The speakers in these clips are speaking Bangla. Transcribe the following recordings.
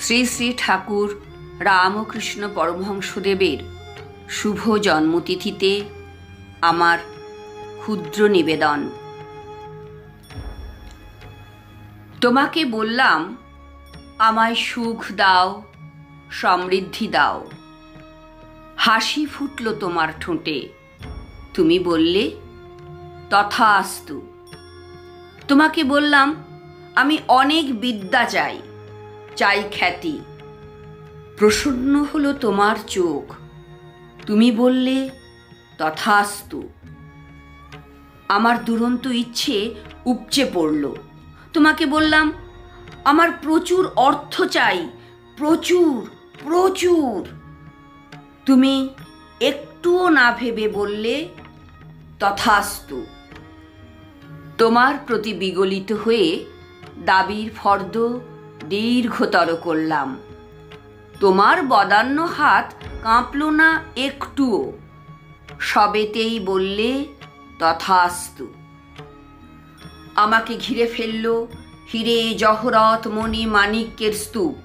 শ্রী শ্রী ঠাকুর রামকৃষ্ণ পরমহংসদেবের শুভ জন্মতিথিতে আমার ক্ষুদ্র নিবেদন। তোমাকে বললাম, আমায় সুখ দাও, সমৃদ্ধি দাও। হাসি ফুটল তোমার ঠোঁটে, তুমি বললে তথাস্তু। তোমাকে বললাম, আমি অনেক বিদ্যা চাই, চাই খ্যাতি। প্রসন্ন হলো তোমার চোখ, তুমি বললে তথাস্তু। আমার দুরন্ত ইচ্ছে উপচে পড়ল, তোমাকে বললাম, আমার প্রচুর অর্থ চাই, প্রচুর প্রচুর। তুমি একটুও না ভেবে বললে তথাস্তু। তোমার প্রতি বিগলিত হয়ে দাবির ফর্দ দীর্ঘতর করলাম। তোমার বদান্য হাত কাঁপল না একটুও, সবেতেই বললে তথাস্তু। আমাকে ঘিরে ফেলল হিরে জহরত মণি মাণিক্যের স্তূপ,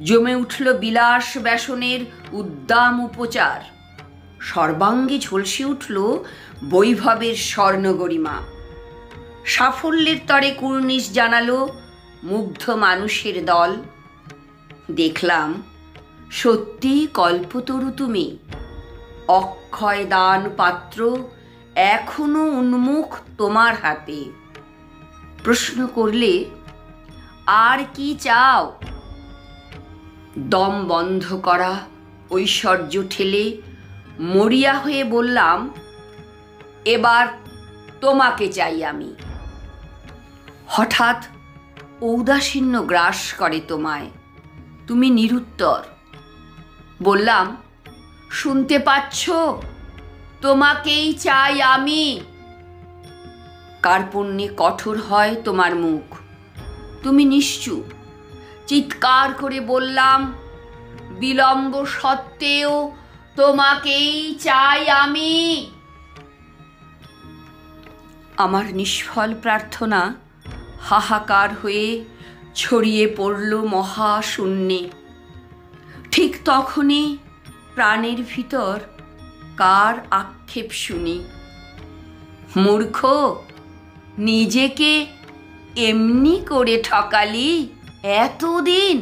জমে উঠল বিলাস ব্যসনের উদ্দাম উপচার, সর্বাঙ্গে ঝলসে উঠল বৈভবের স্বর্ণগরিমা। সাফল্যের তরে কুর্নিশ জানালো মুগ্ধ মানুষের দল। দেখলাম সত্যি কল্পতরু তুমি, অক্ষয় দান পাত্র এখনো উন্মুখ তোমার হাতে। প্রশ্ন করলে, আর কি চাও? দম বন্ধ করা ঐশ্বর্য ঠেলে মরিয়া হয়ে বললাম, এবার তোমাকে চাই আমি। হঠাৎ ঔদাসীন্য গ্রাস করে তোমায়, তুমি নিরুত্তর। বললাম, শুনতে পাচ্ছ? তোমাকেই চাই আমি। কার্পণ্যে কঠোর হয় তোমার মুখ, তুমি নিশ্চুপ। চিৎকার করে বললাম, বিলম্ব সত্ত্বেও তোমাকেই চাই আমি। আমার নিষ্ফল প্রার্থনা হাহাকার হয়ে ছড়িয়ে পড়ল মহাশূন্যে। ঠিক তখনই প্রাণের ভিতর কার আক্ষেপ শুনি, মূর্খ, নিজেকে এমনি করে ঠকালি এতদিন।